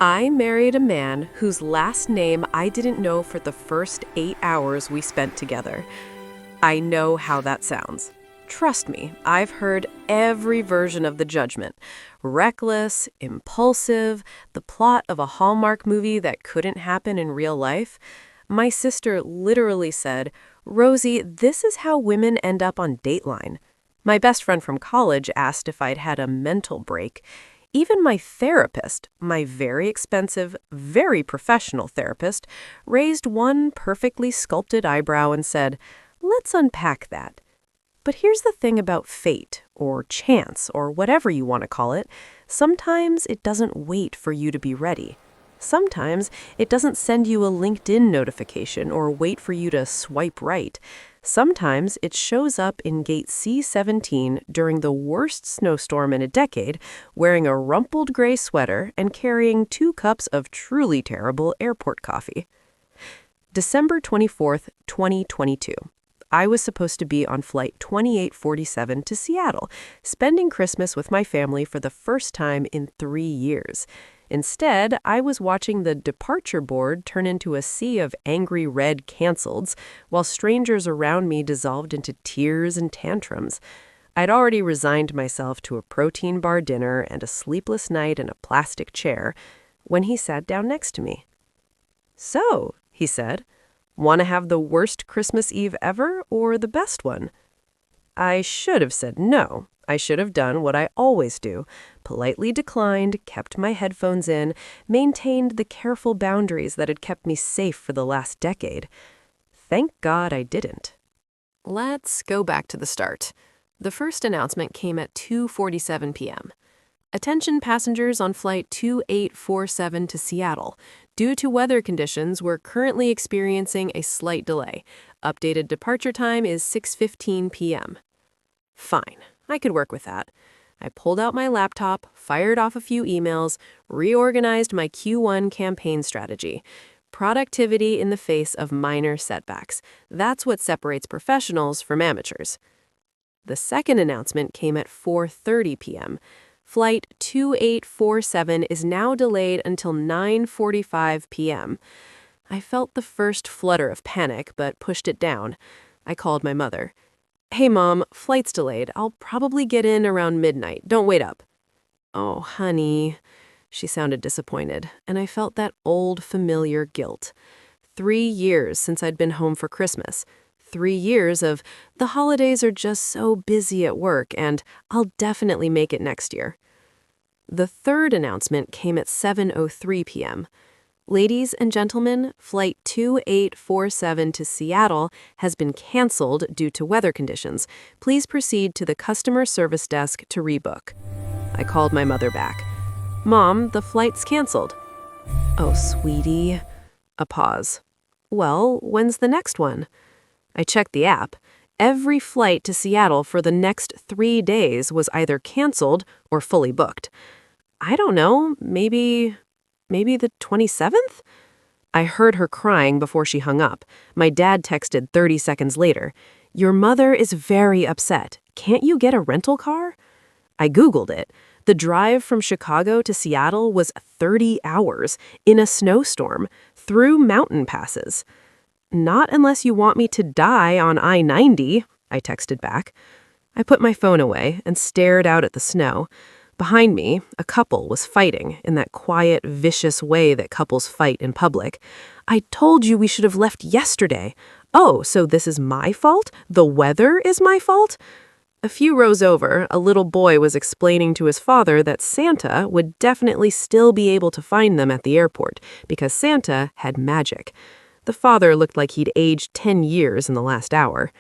I married a man whose last name I didn't know for the first 8 hours we spent together. I know how that sounds. Trust me, I've heard every version of the judgment. Reckless, impulsive, the plot of a Hallmark movie that couldn't happen in real life. My sister literally said, "Rosie, this is how women end up on Dateline." My best friend from college asked if I'd had a mental break. Even my therapist, my very expensive, very professional therapist, raised one perfectly sculpted eyebrow and said, "Let's unpack that." But here's the thing about fate, or chance, or whatever you want to call it. Sometimes it doesn't wait for you to be ready. Sometimes it doesn't send you a LinkedIn notification or wait for you to swipe right. Sometimes it shows up in gate C17 during the worst snowstorm in a decade, wearing a rumpled gray sweater and carrying 2 cups of truly terrible airport coffee. December 24th, 2022. I was supposed to be on flight 2847 to Seattle, spending Christmas with my family for the first time in 3 years. Instead, I was watching the departure board turn into a sea of angry red canceleds, while strangers around me dissolved into tears and tantrums. I'd already resigned myself to a protein bar dinner and a sleepless night in a plastic chair when he sat down next to me. "So," he said, "want to have the worst Christmas Eve ever or the best one?" I should have said no. I should have done what I always do, politely declined, kept my headphones in, maintained the careful boundaries that had kept me safe for the last decade. Thank God I didn't. Let's go back to the start. The first announcement came at 2:47 p.m. Attention passengers on flight 2847 to Seattle. Due to weather conditions, we're currently experiencing a slight delay. Updated departure time is 6:15 p.m. Fine. I could work with that. I pulled out my laptop, fired off a few emails, reorganized my Q1 campaign strategy. Productivity in the face of minor setbacks. That's what separates professionals from amateurs. The second announcement came at 4:30 p.m. Flight 2847 is now delayed until 9:45 p.m. I felt the first flutter of panic, but pushed it down. I called my mother. "Hey, Mom, flight's delayed. I'll probably get in around midnight. Don't wait up." "Oh, honey." She sounded disappointed, and I felt that old, familiar guilt. 3 years since I'd been home for Christmas. 3 years of, the holidays are just so busy at work, and I'll definitely make it next year. The third announcement came at 7:03 p.m. Ladies and gentlemen, Flight 2847 to Seattle has been canceled due to weather conditions. Please proceed to the customer service desk to rebook. I called my mother back. "Mom, the flight's canceled." "Oh, sweetie." A pause. "Well, when's the next one?" I checked the app. Every flight to Seattle for the next 3 days was either canceled or fully booked. I don't know, maybe the 27th? I heard her crying before she hung up. My dad texted 30 seconds later, "Your mother is very upset. Can't you get a rental car?" I Googled it. The drive from Chicago to Seattle was 30 hours in a snowstorm through mountain passes. "Not unless you want me to die on I-90, I texted back. I put my phone away and stared out at the snow. Behind me, a couple was fighting in that quiet, vicious way that couples fight in public. "I told you we should have left yesterday." "Oh, so this is my fault? The weather is my fault?" A few rows over, a little boy was explaining to his father that Santa would definitely still be able to find them at the airport because Santa had magic. The father looked like he'd aged 10 years in the last hour.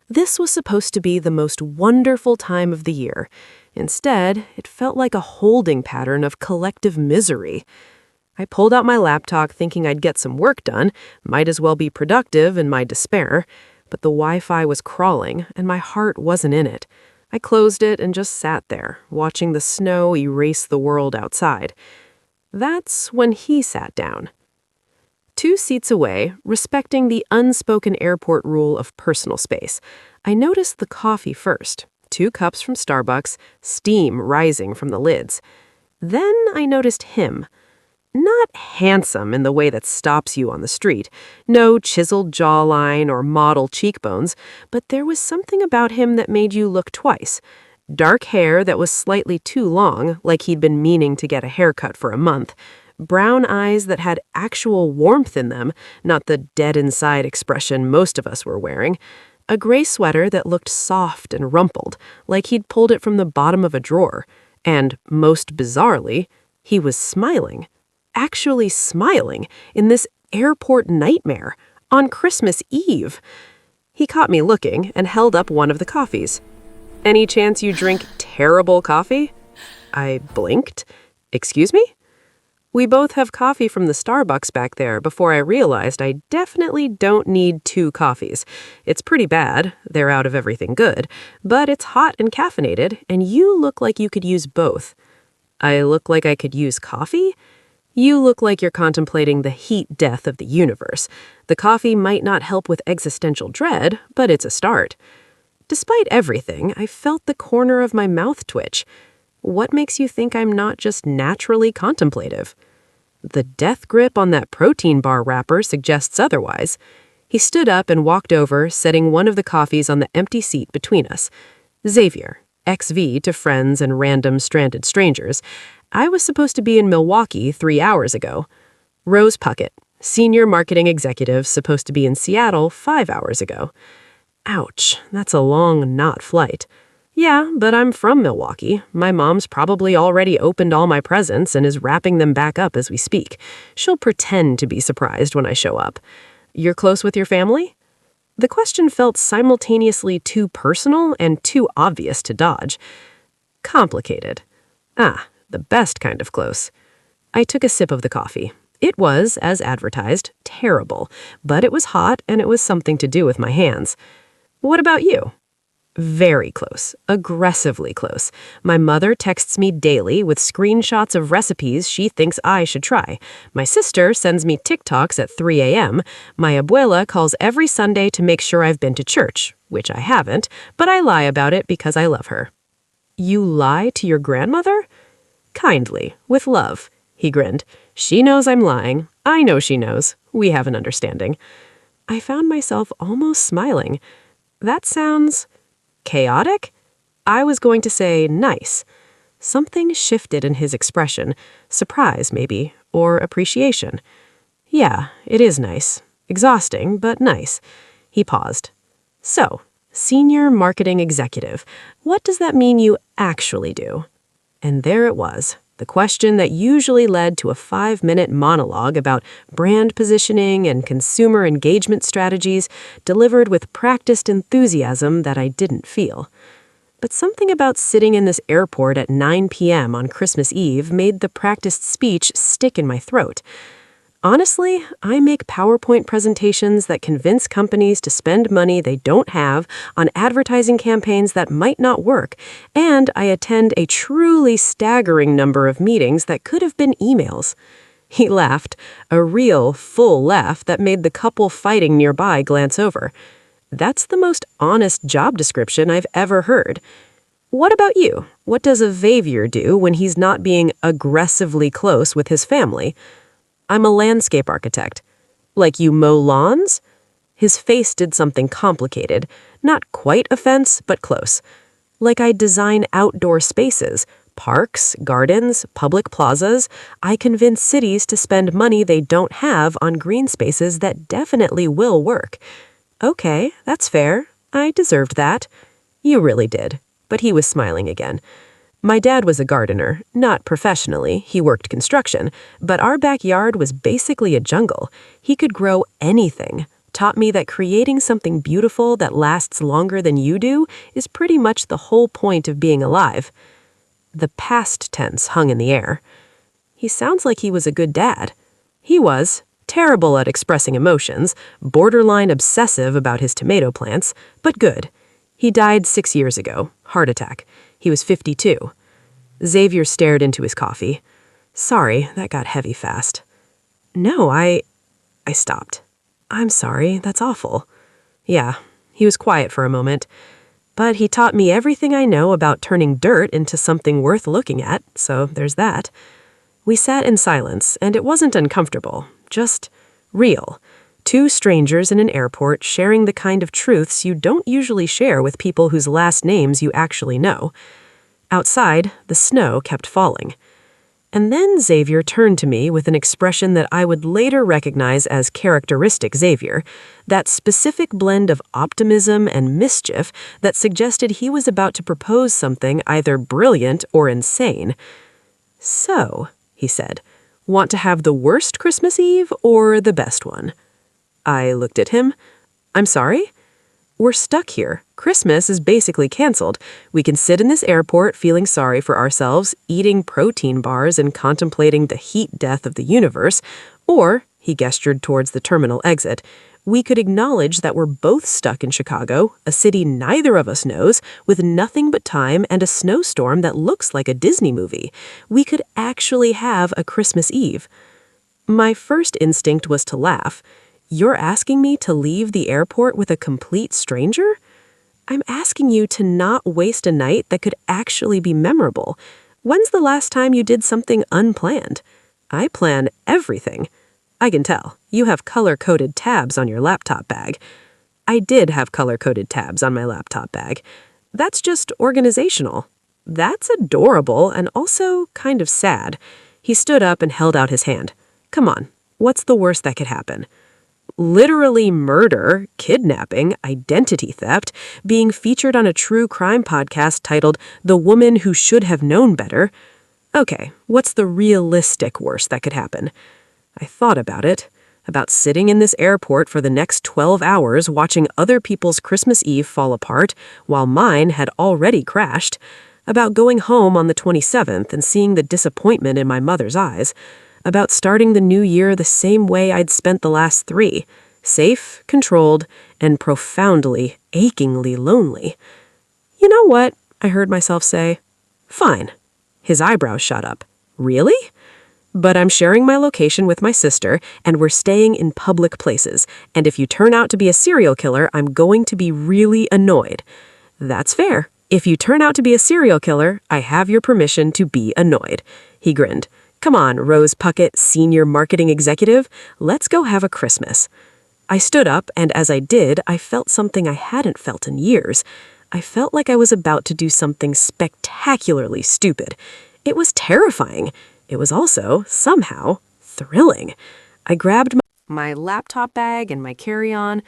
This was supposed to be the most wonderful time of the year. Instead, it felt like a holding pattern of collective misery. I pulled out my laptop thinking I'd get some work done, might as well be productive in my despair, but the Wi-Fi was crawling and my heart wasn't in it. I closed it and just sat there, watching the snow erase the world outside. That's when he sat down. 2 seats away, respecting the unspoken airport rule of personal space, I noticed the coffee first. 2 cups from Starbucks, steam rising from the lids. Then I noticed him. Not handsome in the way that stops you on the street. No chiseled jawline or model cheekbones, but there was something about him that made you look twice. Dark hair that was slightly too long, like he'd been meaning to get a haircut for a month. Brown eyes that had actual warmth in them, not the dead-inside expression most of us were wearing. A gray sweater that looked soft and rumpled, like he'd pulled it from the bottom of a drawer. And, most bizarrely, he was smiling. Actually smiling in this airport nightmare on Christmas Eve. He caught me looking and held up one of the coffees. "Any chance you drink terrible coffee?" I blinked. "Excuse me?" We both have coffee from the Starbucks back there before I realized I definitely don't need 2 coffees. It's pretty bad, they're out of everything good, but it's hot and caffeinated, and you look like you could use both. I look like I could use coffee? You look like you're contemplating the heat death of the universe. The coffee might not help with existential dread, but it's a start. Despite everything, I felt the corner of my mouth twitch. What makes you think I'm not just naturally contemplative? The death grip on that protein bar wrapper suggests otherwise. He stood up and walked over, setting one of the coffees on the empty seat between us. Xavier, XV to friends and random stranded strangers. I was supposed to be in Milwaukee 3 hours ago. Rose Puckett, senior marketing executive, supposed to be in Seattle 5 hours ago. Ouch, that's a long not flight. Yeah, but I'm from Milwaukee. My mom's probably already opened all my presents and is wrapping them back up as we speak. She'll pretend to be surprised when I show up. You're close with your family? The question felt simultaneously too personal and too obvious to dodge. Complicated. The best kind of close. I took a sip of the coffee. It was, as advertised, terrible, but it was hot and it was something to do with my hands. What about you? Very close, aggressively close. My mother texts me daily with screenshots of recipes she thinks I should try. My sister sends me TikToks at 3 a.m. My abuela calls every Sunday to make sure I've been to church, which I haven't, but I lie about it because I love her. You lie to your grandmother? Kindly, with love, he grinned. She knows I'm lying. I know she knows. We have an understanding. I found myself almost smiling. That sounds chaotic? I was going to say nice. Something shifted in his expression. Surprise, maybe, or appreciation. Yeah, it is nice. Exhausting, but nice. He paused. So, senior marketing executive, what does that mean you actually do? And there it was, the question that usually led to a 5-minute monologue about brand positioning and consumer engagement strategies, delivered with practiced enthusiasm that I didn't feel. But something about sitting in this airport at 9 p.m. on Christmas Eve made the practiced speech stick in my throat. Honestly, I make PowerPoint presentations that convince companies to spend money they don't have on advertising campaigns that might not work, and I attend a truly staggering number of meetings that could have been emails. He laughed, a real, full laugh that made the couple fighting nearby glance over. That's the most honest job description I've ever heard. What about you? What does a Xavier do when he's not being aggressively close with his family? I'm a landscape architect. Like you mow lawns? His face did something complicated. Not quite a fence, but close. Like I design outdoor spaces, parks, gardens, public plazas. I convince cities to spend money they don't have on green spaces that definitely will work. Okay, that's fair. I deserved that. You really did. But he was smiling again. My dad was a gardener, not professionally, he worked construction, but our backyard was basically a jungle. He could grow anything, taught me that creating something beautiful that lasts longer than you do is pretty much the whole point of being alive. The past tense hung in the air. He sounds like he was a good dad. He was, terrible at expressing emotions, borderline obsessive about his tomato plants, but good. He died 6 years ago, heart attack. He was 52. Xavier stared into his coffee. Sorry, that got heavy fast. No, I stopped. I'm sorry, that's awful. Yeah, he was quiet for a moment. But he taught me everything I know about turning dirt into something worth looking at, so there's that. We sat in silence, and it wasn't uncomfortable, just real. Two strangers in an airport sharing the kind of truths you don't usually share with people whose last names you actually know. Outside, the snow kept falling. And then Xavier turned to me with an expression that I would later recognize as characteristic Xavier, that specific blend of optimism and mischief that suggested he was about to propose something either brilliant or insane. "So," he said, "want to have the worst Christmas Eve or the best one?" I looked at him. "I'm sorry?" "We're stuck here. Christmas is basically canceled. We can sit in this airport feeling sorry for ourselves, eating protein bars and contemplating the heat death of the universe, or," he gestured towards the terminal exit, "we could acknowledge that we're both stuck in Chicago, a city neither of us knows, with nothing but time and a snowstorm that looks like a Disney movie. We could actually have a Christmas Eve." My first instinct was to laugh. "You're asking me to leave the airport with a complete stranger? I'm asking you to not waste a night that could actually be memorable. When's the last time you did something unplanned? I plan everything. I can tell. You have color-coded tabs on your laptop bag." I did have color-coded tabs on my laptop bag. That's just organizational. That's adorable and also kind of sad. He stood up and held out his hand. "Come on, what's the worst that could happen?" Literally murder, kidnapping, identity theft, being featured on a true crime podcast titled The Woman Who Should Have Known Better. Okay, what's the realistic worst that could happen? I thought about it, about sitting in this airport for the next 12 hours watching other people's Christmas Eve fall apart while mine had already crashed, about going home on the 27th and seeing the disappointment in my mother's eyes, about starting the new year the same way I'd spent the last 3, safe, controlled, and profoundly, achingly lonely. "You know what?" I heard myself say. "Fine." His eyebrows shot up. "Really?" "But I'm sharing my location with my sister, and we're staying in public places, and if you turn out to be a serial killer, I'm going to be really annoyed." "That's fair. If you turn out to be a serial killer, I have your permission to be annoyed." He grinned. "Come on, Rose Puckett, senior marketing executive. Let's go have a Christmas." I stood up, and as I did, I felt something I hadn't felt in years. I felt like I was about to do something spectacularly stupid. It was terrifying. It was also, somehow, thrilling. I grabbed my laptop bag and my carry-on,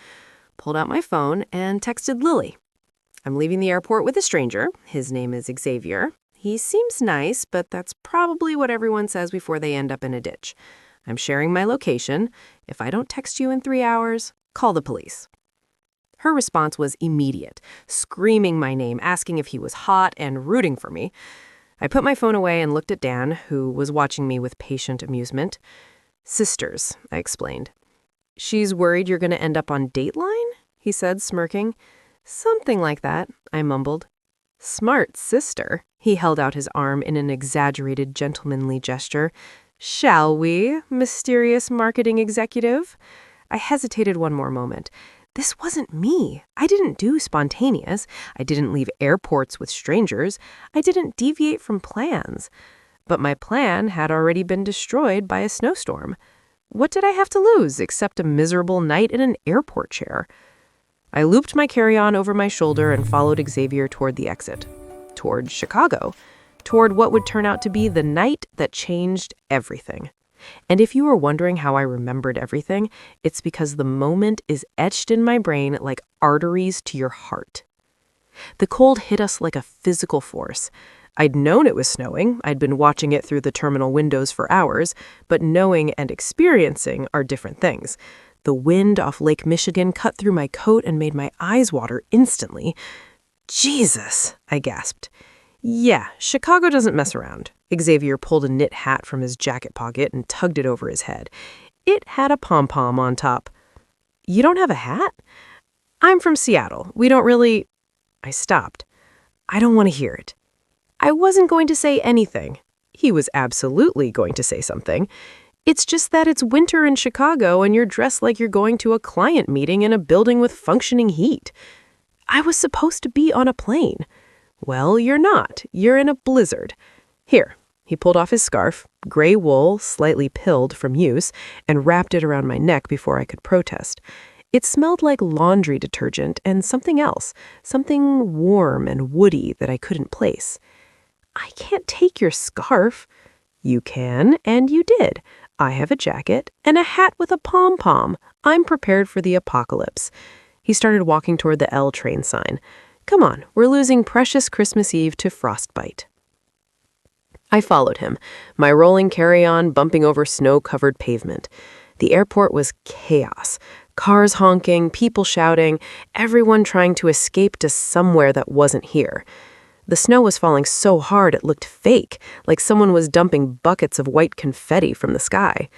pulled out my phone, and texted Lily. "I'm leaving the airport with a stranger. His name is Xavier. He seems nice, but that's probably what everyone says before they end up in a ditch. I'm sharing my location. If I don't text you in 3 hours, call the police." Her response was immediate, screaming my name, asking if he was hot, and rooting for me. I put my phone away and looked at Dan, who was watching me with patient amusement. "Sisters," I explained. "She's worried you're going to end up on Dateline?" he said, smirking. "Something like that," I mumbled. "Smart sister." He held out his arm in an exaggerated, gentlemanly gesture. "Shall we, mysterious marketing executive?" I hesitated one more moment. This wasn't me. I didn't do spontaneous. I didn't leave airports with strangers. I didn't deviate from plans. But my plan had already been destroyed by a snowstorm. What did I have to lose except a miserable night in an airport chair? I looped my carry-on over my shoulder and followed Xavier toward the exit. Toward Chicago. Toward what would turn out to be the night that changed everything. And if you were wondering how I remembered everything, it's because the moment is etched in my brain like arteries to your heart. The cold hit us like a physical force. I'd known it was snowing. I'd been watching it through the terminal windows for hours, but knowing and experiencing are different things. The wind off Lake Michigan cut through my coat and made my eyes water instantly. "Jesus," I gasped. "Yeah, Chicago doesn't mess around." Xavier pulled a knit hat from his jacket pocket and tugged it over his head. It had a pom-pom on top. "You don't have a hat?" "I'm from Seattle. We don't really—" I stopped. I don't want to hear it. I wasn't going to say anything. He was absolutely going to say something. It's just that it's winter in Chicago and you're dressed like you're going to a client meeting in a building with functioning heat. I was supposed to be on a plane. Well, you're not. You're in a blizzard. Here. He pulled off his scarf. gray wool, slightly pilled from use, and wrapped it around my neck before I could protest. It smelled like laundry detergent and something else, something warm and woody that I couldn't place. "I can't take your scarf." "You can, and you did. I have a jacket and a hat with a pom-pom. I'm prepared for the apocalypse." He started walking toward the L train sign. "Come on, we're losing precious Christmas Eve to frostbite." I followed him, my rolling carry-on bumping over snow-covered pavement. The airport was chaos. Cars honking, people shouting, everyone trying to escape to somewhere that wasn't here. The snow was falling so hard it looked fake, like someone was dumping buckets of white confetti from the sky.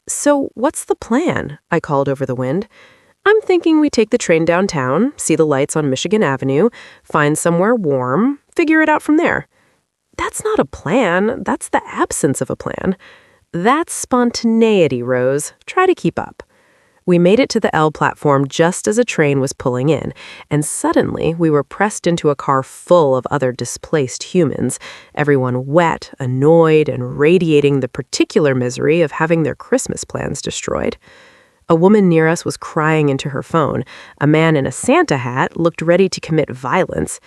"So what's the plan?" I called over the wind. "I'm thinking we take the train downtown, see the lights on Michigan Avenue, find somewhere warm, figure it out from there." "That's not a plan. That's the absence of a plan." "That's spontaneity, Rose. Try to keep up." We made it to the L platform just as a train was pulling in, and suddenly we were pressed into a car full of other displaced humans, everyone wet, annoyed, and radiating the particular misery of having their Christmas plans destroyed. A woman near us was crying into her phone. A man in a Santa hat looked ready to commit violence.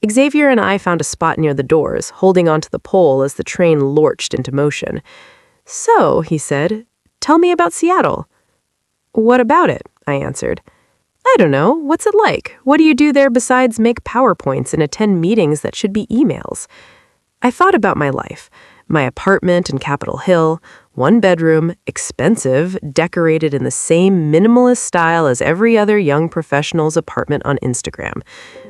Xavier and I found a spot near the doors, holding onto the pole as the train lurched into motion. "So," he said, "tell me about Seattle." "What about it?" I answered. "I don't know. What's it like? What do you do there besides make PowerPoints and attend meetings that should be emails?" I thought about my life. My apartment in Capitol Hill, 1 bedroom, expensive, decorated in the same minimalist style as every other young professional's apartment on Instagram.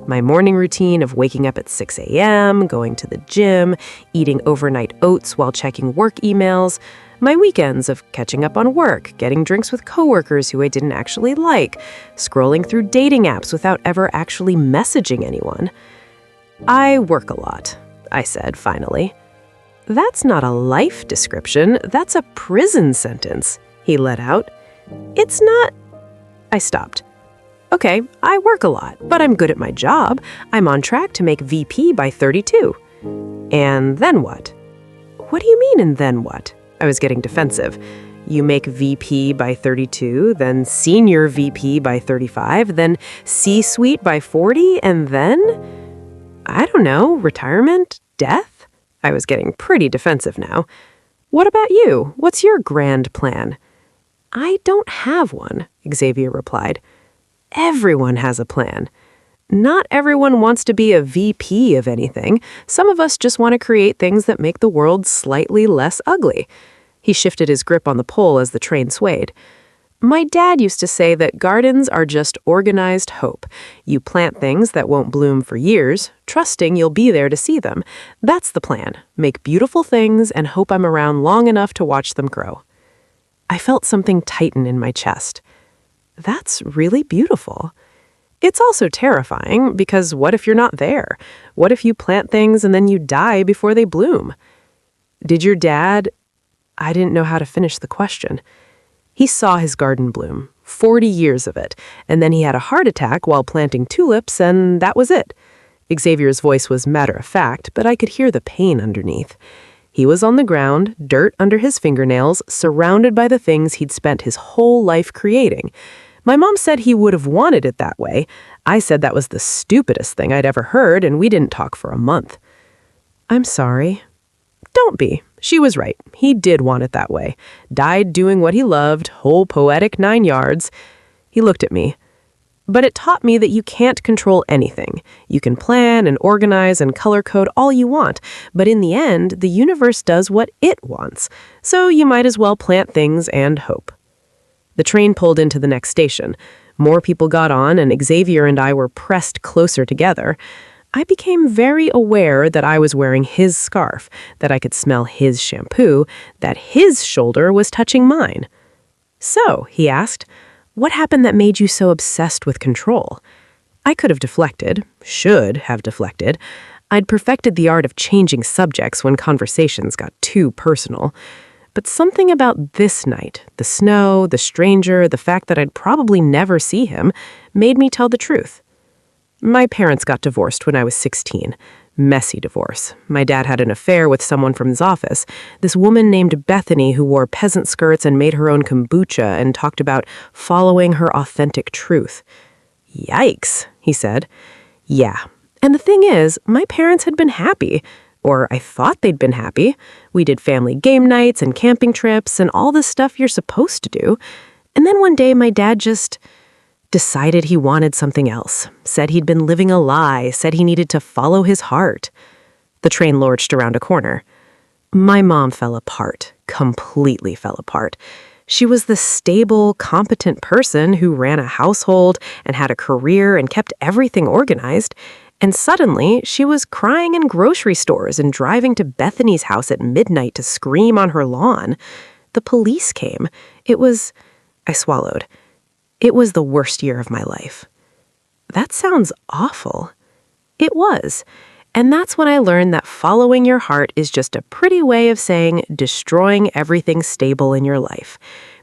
My morning routine of waking up at 6 a.m., going to the gym, eating overnight oats while checking work emails. My weekends of catching up on work, getting drinks with coworkers who I didn't actually like, scrolling through dating apps without ever actually messaging anyone. "I work a lot," I said finally. "That's not a life description, that's a prison sentence," he let out. "It's not—" I stopped. "Okay, I work a lot, but I'm good at my job. I'm on track to make VP by 32. "And then what?" "What do you mean, and then what?" I was getting defensive. "You make VP by 32, then senior VP by 35, then C-suite by 40, and then, I don't know, retirement? Death?" I was getting pretty defensive now. "What about you? What's your grand plan?" "I don't have one," Xavier replied. "Everyone has a plan. Not everyone wants to be a VP of anything. Some of us just want to create things that make the world slightly less ugly." He shifted his grip on the pole as the train swayed. "My dad used to say that gardens are just organized hope. You plant things that won't bloom for years, trusting you'll be there to see them. That's the plan. Make beautiful things and hope I'm around long enough to watch them grow." I felt something tighten in my chest. That's really beautiful. It's also terrifying, because what if you're not there? What if you plant things and then you die before they bloom? "Did your dad—" I didn't know how to finish the question. "He saw his garden bloom, 40 years of it, and then he had a heart attack while planting tulips, and that was it." Xavier's voice was matter-of-fact, but I could hear the pain underneath. He was on the ground, dirt under his fingernails, surrounded by the things he'd spent his whole life creating. My mom said he would have wanted it that way. I said that was the stupidest thing I'd ever heard, and we didn't talk for a month. "I'm sorry." "Don't be. She was right. He did want it that way. Died doing what he loved, whole poetic 9 yards. He looked at me. "But it taught me that you can't control anything. You can plan and organize and color code all you want, but in the end, the universe does what it wants. So you might as well plant things and hope." The train pulled into the next station. More people got on, and Xavier and I were pressed closer together. I became very aware that I was wearing his scarf, that I could smell his shampoo, that his shoulder was touching mine. "So," he asked, "what happened that made you so obsessed with control?" I could have deflected, should have deflected. I'd perfected the art of changing subjects when conversations got too personal. But something about this night, the snow, the stranger, the fact that I'd probably never see him, made me tell the truth. My parents got divorced when I was 16. Messy divorce. My dad had an affair with someone from his office, this woman named Bethany who wore peasant skirts and made her own kombucha and talked about following her authentic truth. Yikes, he said. Yeah. And the thing is, my parents had been happy. Or I thought they'd been happy. We did family game nights and camping trips and all the stuff you're supposed to do. And then one day my dad just decided he wanted something else, said he'd been living a lie, said he needed to follow his heart. The train lurched around a corner. My mom fell apart, completely fell apart. She was the stable, competent person who ran a household and had a career and kept everything organized. And suddenly, she was crying in grocery stores and driving to Bethany's house at midnight to scream on her lawn. The police came. I swallowed. It was the worst year of my life. That sounds awful. It was. And that's when I learned that following your heart is just a pretty way of saying destroying everything stable in your life.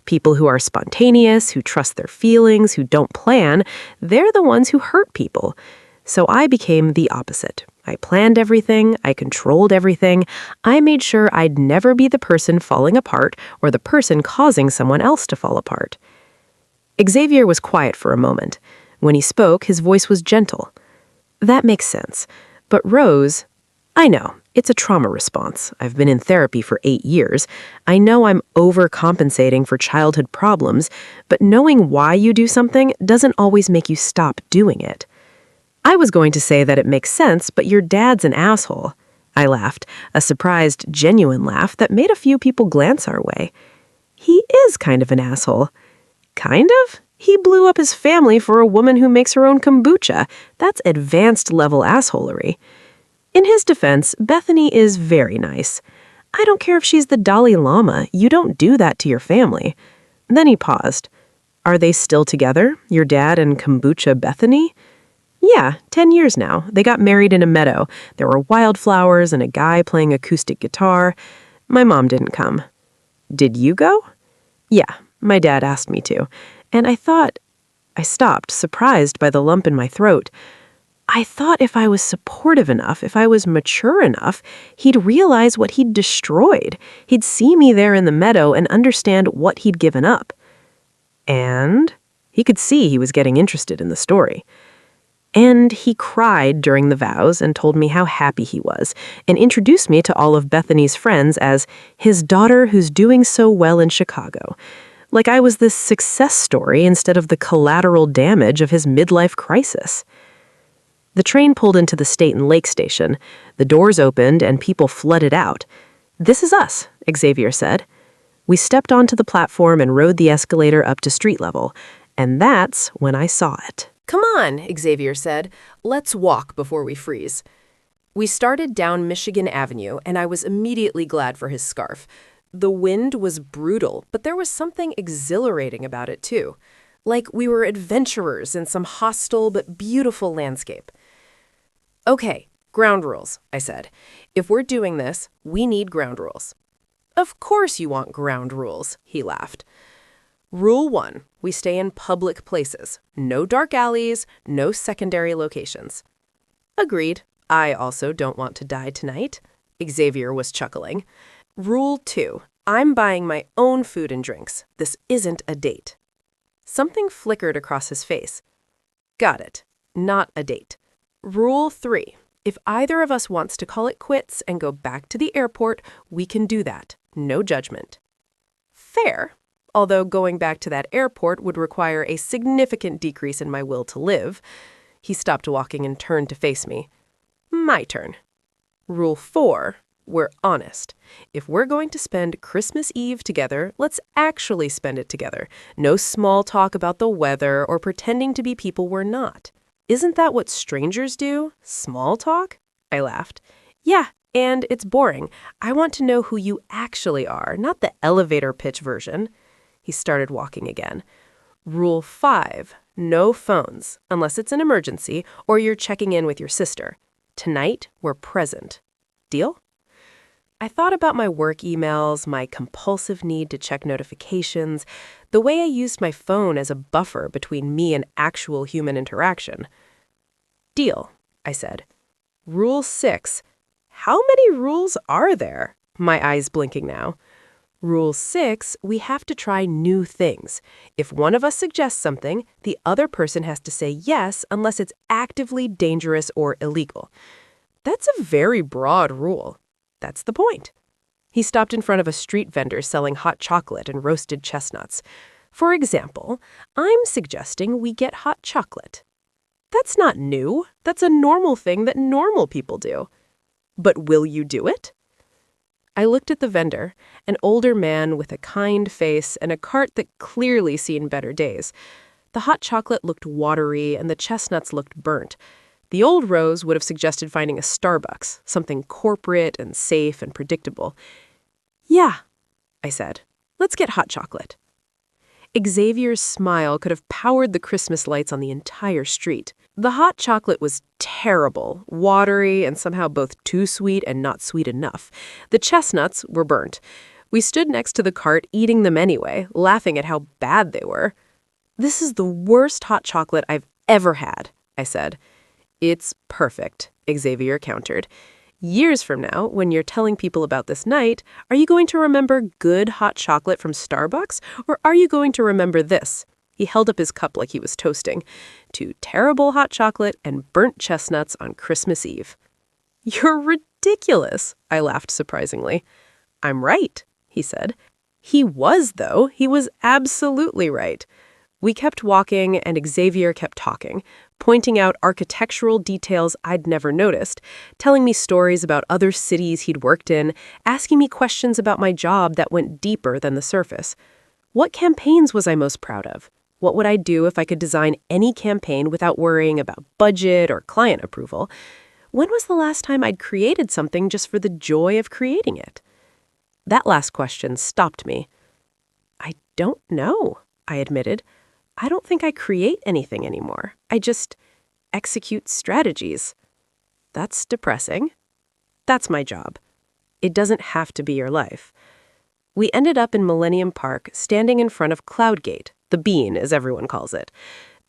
People who are spontaneous, who trust their feelings, who don't plan, they're the ones who hurt people. So I became the opposite. I planned everything, I controlled everything, I made sure I'd never be the person falling apart or the person causing someone else to fall apart. Xavier was quiet for a moment. When he spoke, his voice was gentle. That makes sense. But Rose, I know, it's a trauma response. I've been in therapy for 8 years. I know I'm overcompensating for childhood problems, but knowing why you do something doesn't always make you stop doing it. I was going to say that it makes sense, but your dad's an asshole. I laughed, a surprised, genuine laugh that made a few people glance our way. He is kind of an asshole. Kind of? He blew up his family for a woman who makes her own kombucha. That's advanced level assholery. In his defense, Bethany is very nice. I don't care if she's the Dalai Lama. You don't do that to your family. Then he paused. Are they still together, your dad and kombucha Bethany? Yeah, 10 years now. They got married in a meadow. There were wildflowers and a guy playing acoustic guitar. My mom didn't come. Did you go? Yeah, my dad asked me to. And I stopped, surprised by the lump in my throat. I thought if I was supportive enough, if I was mature enough, he'd realize what he'd destroyed. He'd see me there in the meadow and understand what he'd given up. And he could see he was getting interested in the story. And he cried during the vows and told me how happy he was, and introduced me to all of Bethany's friends as his daughter who's doing so well in Chicago. Like I was this success story instead of the collateral damage of his midlife crisis. The train pulled into the State and Lake Station. The doors opened and people flooded out. This is us, Xavier said. We stepped onto the platform and rode the escalator up to street level. And that's when I saw it. Come on, Xavier said. Let's walk before we freeze. We started down Michigan Avenue, and I was immediately glad for his scarf. The wind was brutal, but there was something exhilarating about it, too. Like we were adventurers in some hostile but beautiful landscape. Okay, ground rules, I said. If we're doing this, we need ground rules. Of course you want ground rules, he laughed. Rule 1, we stay in public places. No dark alleys, no secondary locations. Agreed. I also don't want to die tonight. Xavier was chuckling. Rule 2, I'm buying my own food and drinks. This isn't a date. Something flickered across his face. Got it. Not a date. Rule 3, if either of us wants to call it quits and go back to the airport, we can do that. No judgment. Fair. Although going back to that airport would require a significant decrease in my will to live. He stopped walking and turned to face me. My turn. Rule 4, we're honest. If we're going to spend Christmas Eve together, let's actually spend it together. No small talk about the weather or pretending to be people we're not. Isn't that what strangers do? Small talk? I laughed. Yeah, and it's boring. I want to know who you actually are, not the elevator pitch version. He started walking again. Rule 5, no phones, unless it's an emergency or you're checking in with your sister. Tonight, we're present. Deal? I thought about my work emails, my compulsive need to check notifications, the way I used my phone as a buffer between me and actual human interaction. Deal, I said. Rule 6. How many rules are there? My eyes blinking now. Rule 6, we have to try new things. If one of us suggests something, the other person has to say yes unless it's actively dangerous or illegal. That's a very broad rule. That's the point. He stopped in front of a street vendor selling hot chocolate and roasted chestnuts. For example, I'm suggesting we get hot chocolate. That's not new. That's a normal thing that normal people do. But will you do it? I looked at the vendor, an older man with a kind face and a cart that clearly seen better days. The hot chocolate looked watery and the chestnuts looked burnt. The old Rose would have suggested finding a Starbucks, something corporate and safe and predictable. Yeah, I said. Let's get hot chocolate. Xavier's smile could have powered the Christmas lights on the entire street. The hot chocolate was terrible, watery, and somehow both too sweet and not sweet enough. The chestnuts were burnt. We stood next to the cart eating them anyway, laughing at how bad they were. This is the worst hot chocolate I've ever had, I said. It's perfect, Xavier countered. Years from now, when you're telling people about this night, are you going to remember good hot chocolate from Starbucks, or are you going to remember this? He held up his cup like he was toasting. 2 terrible hot chocolate and burnt chestnuts on Christmas Eve. You're ridiculous, I laughed surprisingly. I'm right, he said. He was, though. He was absolutely right. We kept walking, and Xavier kept talking, pointing out architectural details I'd never noticed, telling me stories about other cities he'd worked in, asking me questions about my job that went deeper than the surface. What campaigns was I most proud of? What would I do if I could design any campaign without worrying about budget or client approval? When was the last time I'd created something just for the joy of creating it? That last question stopped me. I don't know, I admitted. I don't think I create anything anymore. I just execute strategies. That's depressing. That's my job. It doesn't have to be your life. We ended up in Millennium Park, standing in front of Cloudgate, the Bean, as everyone calls it.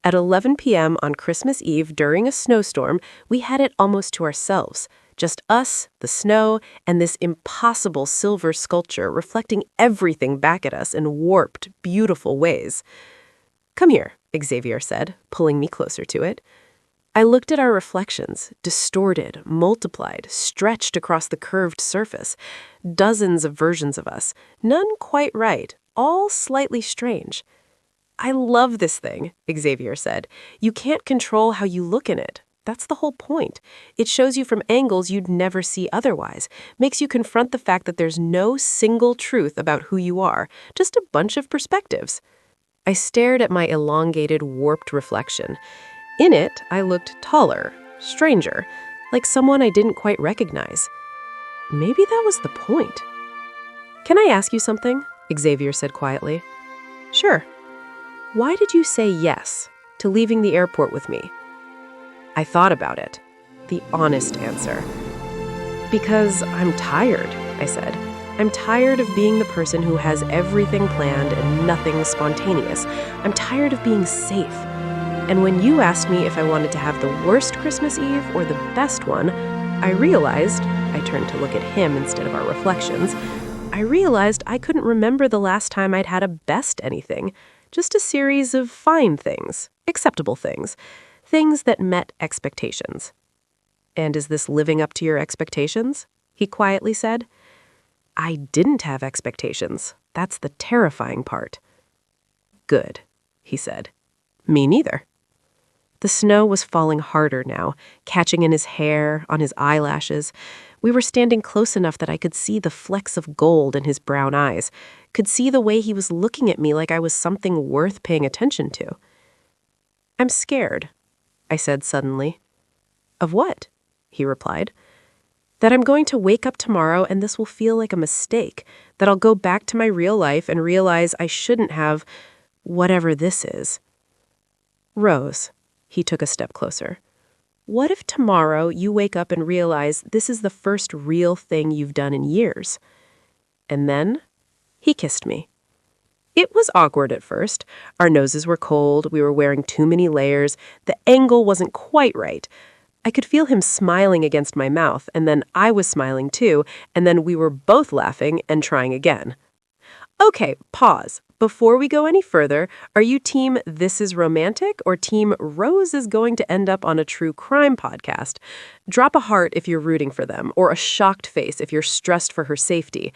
At 11 p.m. on Christmas Eve during a snowstorm, we had it almost to ourselves. Just us, the snow, and this impossible silver sculpture reflecting everything back at us in warped, beautiful ways. Come here, Xavier said, pulling me closer to it. I looked at our reflections, distorted, multiplied, stretched across the curved surface. Dozens of versions of us, none quite right, all slightly strange. I love this thing, Xavier said. You can't control how you look in it. That's the whole point. It shows you from angles you'd never see otherwise, makes you confront the fact that there's no single truth about who you are, just a bunch of perspectives. I stared at my elongated, warped reflection. In it, I looked taller, stranger, like someone I didn't quite recognize. Maybe that was the point. Can I ask you something? Xavier said quietly. Sure. Why did you say yes to leaving the airport with me? I thought about it. The honest answer. Because I'm tired, I said. I'm tired of being the person who has everything planned and nothing spontaneous. I'm tired of being safe. And when you asked me if I wanted to have the worst Christmas Eve or the best one, I realized, I turned to look at him instead of our reflections, I realized I couldn't remember the last time I'd had a best anything, just a series of fine things, acceptable things, things that met expectations. And is this living up to your expectations? He quietly said. I didn't have expectations. That's the terrifying part. Good, he said. Me neither. The snow was falling harder now, catching in his hair, on his eyelashes. We were standing close enough that I could see the flecks of gold in his brown eyes, could see the way he was looking at me like I was something worth paying attention to. I'm scared, I said suddenly. Of what? He replied. That I'm going to wake up tomorrow and this will feel like a mistake, that I'll go back to my real life and realize I shouldn't have whatever this is. Rose, he took a step closer. What if tomorrow you wake up and realize this is the first real thing you've done in years? And then he kissed me. It was awkward at first. Our noses were cold, we were wearing too many layers, the angle wasn't quite right. I could feel him smiling against my mouth, and then I was smiling too, and then we were both laughing and trying again. Okay, pause. Before we go any further, are you team This Is Romantic or team Rose is going to end up on a true crime podcast? Drop a heart if you're rooting for them, or a shocked face if you're stressed for her safety.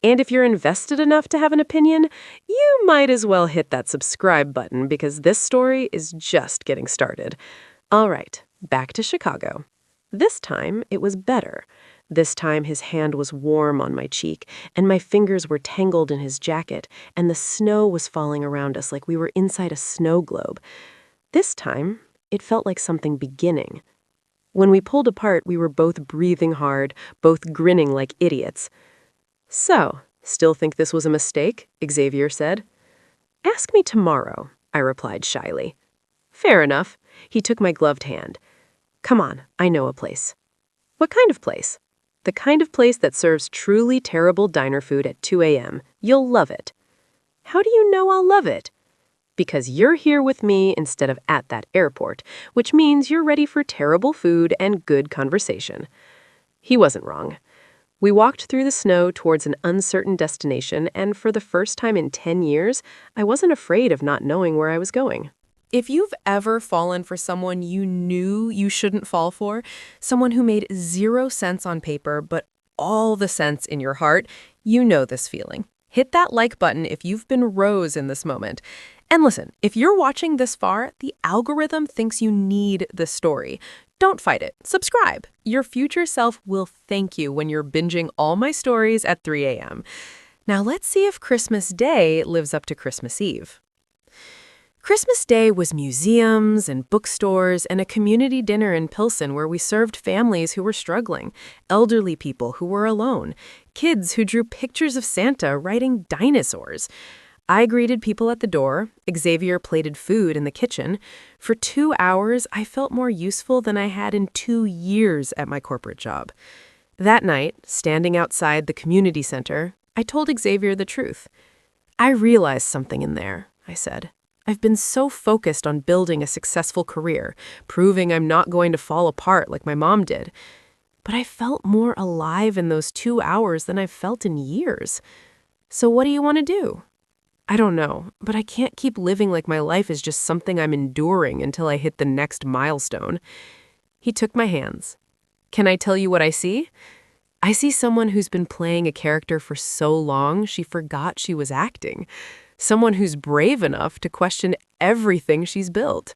And if you're invested enough to have an opinion, you might as well hit that subscribe button because this story is just getting started. All right, back to Chicago. This time, it was better. This time his hand was warm on my cheek, and my fingers were tangled in his jacket, and the snow was falling around us like we were inside a snow globe. This time, it felt like something beginning. When we pulled apart, we were both breathing hard, both grinning like idiots. So, still think this was a mistake? Xavier said. Ask me tomorrow, I replied shyly. Fair enough. He took my gloved hand. Come on, I know a place. What kind of place? The kind of place that serves truly terrible diner food at 2 a.m. You'll love it. How do you know I'll love it? Because you're here with me instead of at that airport, which means you're ready for terrible food and good conversation. He wasn't wrong. We walked through the snow towards an uncertain destination, and for the first time in 10 years, I wasn't afraid of not knowing where I was going. If you've ever fallen for someone you knew you shouldn't fall for, someone who made 0 sense on paper but all the sense in your heart, you know this feeling. Hit that like button if you've been Rose in this moment. And listen, if you're watching this far, the algorithm thinks you need this story. Don't fight it. Subscribe. Your future self will thank you when you're binging all my stories at 3 a.m. Now let's see if Christmas Day lives up to Christmas Eve. Christmas Day was museums and bookstores and a community dinner in Pilsen where we served families who were struggling, elderly people who were alone, kids who drew pictures of Santa riding dinosaurs. I greeted people at the door. Xavier plated food in the kitchen. For 2 hours, I felt more useful than I had in 2 years at my corporate job. That night, standing outside the community center, I told Xavier the truth. I realized something in there, I said. I've been so focused on building a successful career, proving I'm not going to fall apart like my mom did. But I felt more alive in those 2 hours than I've felt in years. So what do you want to do? I don't know, but I can't keep living like my life is just something I'm enduring until I hit the next milestone. He took my hands. Can I tell you what I see? I see someone who's been playing a character for so long she forgot she was acting. Someone who's brave enough to question everything she's built.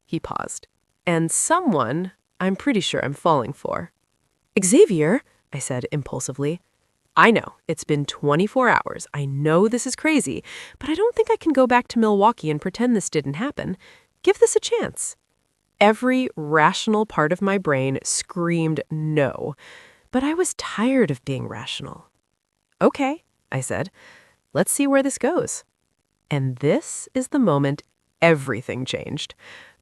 He paused. And someone I'm pretty sure I'm falling for. Xavier, I said impulsively. I know, it's been 24 hours. I know this is crazy, but I don't think I can go back to Milwaukee and pretend this didn't happen. Give this a chance. Every rational part of my brain screamed no, but I was tired of being rational. Okay, I said. Let's see where this goes. And this is the moment everything changed.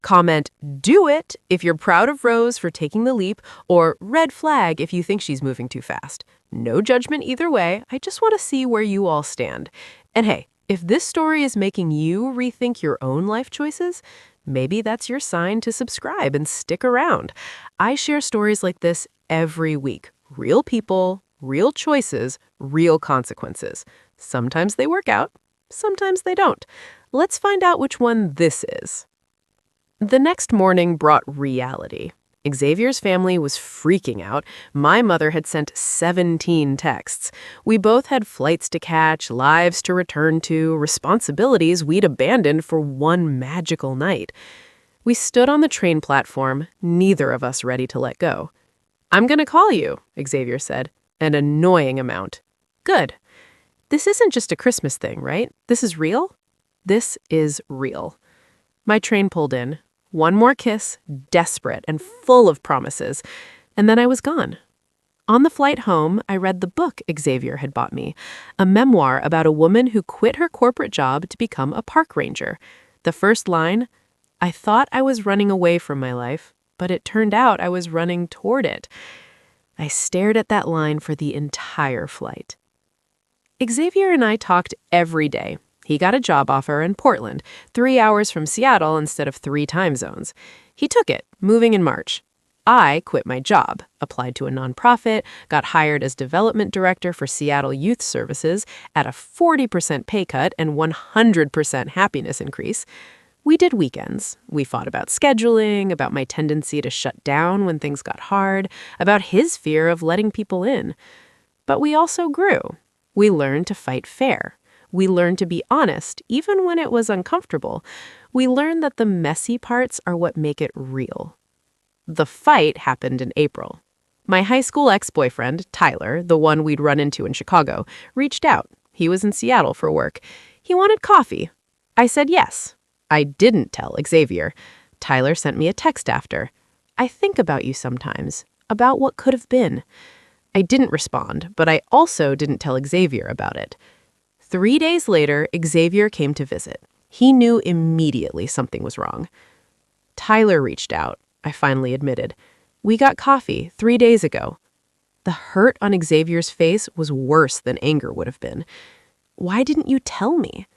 Comment, do it if you're proud of Rose for taking the leap, or red flag if you think she's moving too fast. No judgment either way. I just want to see where you all stand. And hey, if this story is making you rethink your own life choices, maybe that's your sign to subscribe and stick around. I share stories like this every week. Real people, real choices, real consequences. Sometimes they work out. Sometimes they don't. Let's find out which one this is. The next morning brought reality. Xavier's family was freaking out. My mother had sent 17 texts. We both had flights to catch, lives to return to, responsibilities we'd abandoned for one magical night. We stood on the train platform, neither of us ready to let go. I'm going to call you, Xavier said, an annoying amount. Good. This isn't just a Christmas thing, right? This is real? This is real. My train pulled in. One more kiss, desperate and full of promises, and then I was gone. On the flight home, I read the book Xavier had bought me, a memoir about a woman who quit her corporate job to become a park ranger. The first line, I thought I was running away from my life, but it turned out I was running toward it. I stared at that line for the entire flight. Xavier and I talked every day. He got a job offer in Portland, 3 hours from Seattle instead of 3 time zones. He took it, moving in March. I quit my job, applied to a nonprofit, got hired as development director for Seattle Youth Services at a 40% pay cut and 100% happiness increase. We did weekends. We fought about scheduling, about my tendency to shut down when things got hard, about his fear of letting people in. But we also grew. We learned to fight fair. We learned to be honest, even when it was uncomfortable. We learned that the messy parts are what make it real. The fight happened in April. My high school ex-boyfriend, Tyler, the one we'd run into in Chicago, reached out. He was in Seattle for work. He wanted coffee. I said yes. I didn't tell Xavier. Tyler sent me a text after. I think about you sometimes, about what could have been. I didn't respond, but I also didn't tell Xavier about it. 3 days later, Xavier came to visit. He knew immediately something was wrong. Tyler reached out, I finally admitted. We got coffee 3 days ago. The hurt on Xavier's face was worse than anger would have been. Why didn't you tell me?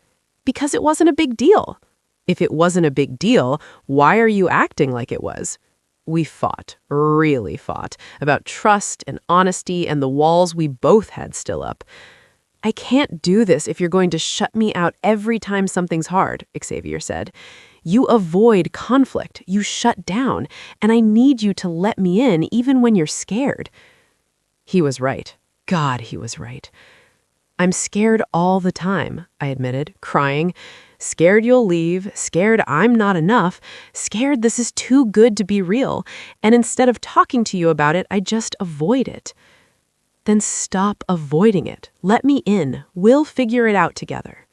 Because it wasn't a big deal. If it wasn't a big deal, why are you acting like it was? We fought, really fought, about trust and honesty and the walls we both had still up. I can't do this if you're going to shut me out every time something's hard, Xavier said. You avoid conflict, you shut down, and I need you to let me in even when you're scared. He was right. God, he was right. I'm scared all the time, I admitted, crying. Scared you'll leave, scared I'm not enough, scared this is too good to be real, and instead of talking to you about it, I just avoid it. Then stop avoiding it. Let me in. We'll figure it out together.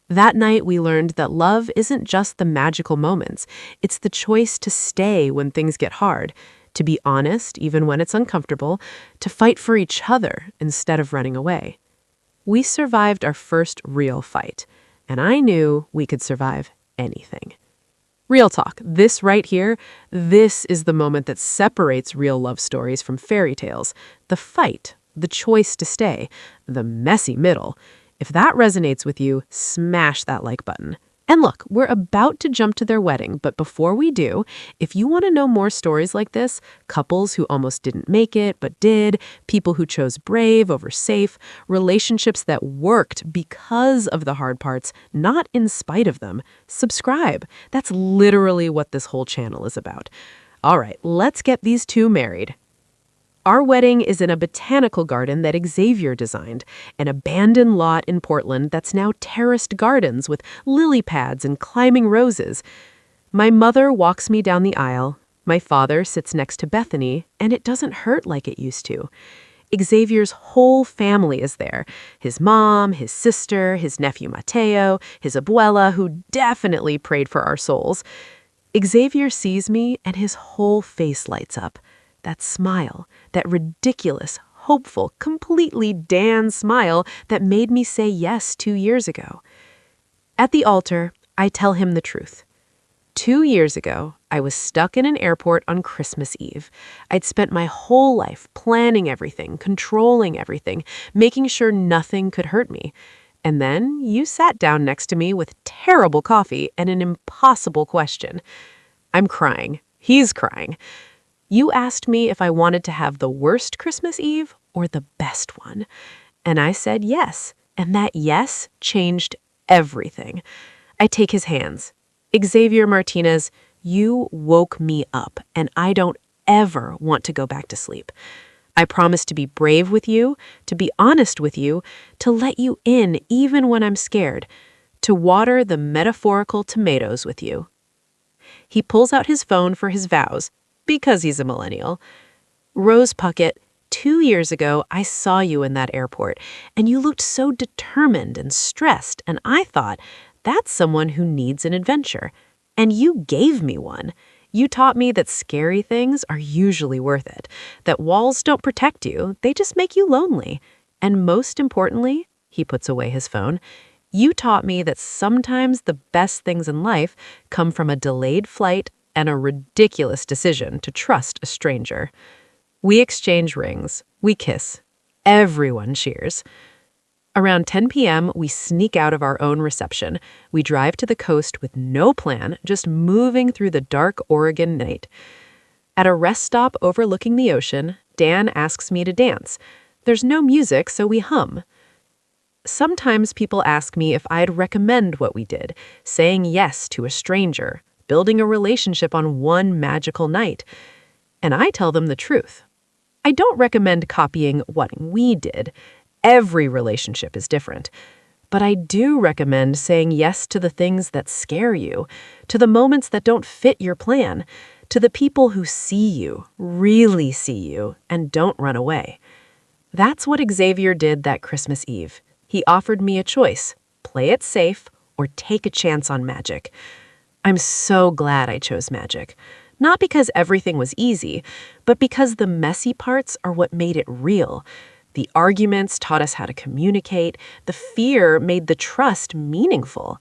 That night, we learned that love isn't just the magical moments. It's the choice to stay when things get hard, to be honest even when it's uncomfortable, to fight for each other instead of running away. We survived our first real fight. And I knew we could survive anything. Real talk, this right here, this is the moment that separates real love stories from fairy tales. The fight, the choice to stay, the messy middle. If that resonates with you, smash that like button. And look, we're about to jump to their wedding, but before we do, if you want to know more stories like this, couples who almost didn't make it but did, people who chose brave over safe, relationships that worked because of the hard parts, not in spite of them, subscribe. That's literally what this whole channel is about. All right, let's get these two married. Our wedding is in a botanical garden that Xavier designed, an abandoned lot in Portland that's now terraced gardens with lily pads and climbing roses. My mother walks me down the aisle. My father sits next to Bethany, and it doesn't hurt like it used to. Xavier's whole family is there. His mom, his sister, his nephew Mateo, his abuela, who definitely prayed for our souls. Xavier sees me, and his whole face lights up. That smile, that ridiculous, hopeful, completely Dan smile that made me say yes 2 years ago. At the altar, I tell him the truth. 2 years ago, I was stuck in an airport on Christmas Eve. I'd spent my whole life planning everything, controlling everything, making sure nothing could hurt me. And then you sat down next to me with terrible coffee and an impossible question. I'm crying. He's crying. You asked me if I wanted to have the worst Christmas Eve or the best one. And I said yes. And that yes changed everything. I take his hands. Xavier Martinez, you woke me up, and I don't ever want to go back to sleep. I promise to be brave with you, to be honest with you, to let you in even when I'm scared, to water the metaphorical tomatoes with you. He pulls out his phone for his vows, because he's a millennial. Rose Puckett, 2 years ago, I saw you in that airport, and you looked so determined and stressed, and I thought, that's someone who needs an adventure. And you gave me one. You taught me that scary things are usually worth it, that walls don't protect you, they just make you lonely. And most importantly, he puts away his phone, you taught me that sometimes the best things in life come from a delayed flight and a ridiculous decision to trust a stranger. We exchange rings. We kiss. Everyone cheers. Around 10 p.m., we sneak out of our own reception. We drive to the coast with no plan, just moving through the dark Oregon night. At a rest stop overlooking the ocean, Dan asks me to dance. There's no music, so we hum. Sometimes people ask me if I'd recommend what we did, saying yes to a stranger, building a relationship on one magical night. And I tell them the truth. I don't recommend copying what we did. Every relationship is different. But I do recommend saying yes to the things that scare you, to the moments that don't fit your plan, to the people who see you, really see you, and don't run away. That's what Xavier did that Christmas Eve. He offered me a choice: play it safe or take a chance on magic. I'm so glad I chose magic. Not because everything was easy, but because the messy parts are what made it real. The arguments taught us how to communicate. The fear made the trust meaningful.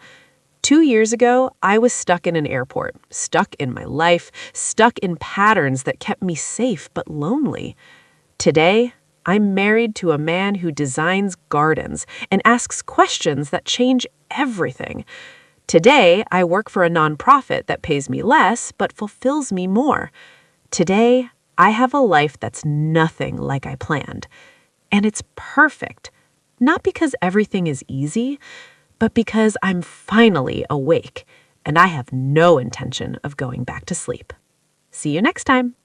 2 years ago, I was stuck in an airport, stuck in my life, stuck in patterns that kept me safe but lonely. Today, I'm married to a man who designs gardens and asks questions that change everything. Today, I work for a nonprofit that pays me less but fulfills me more. Today, I have a life that's nothing like I planned. And it's perfect, not because everything is easy, but because I'm finally awake and I have no intention of going back to sleep. See you next time.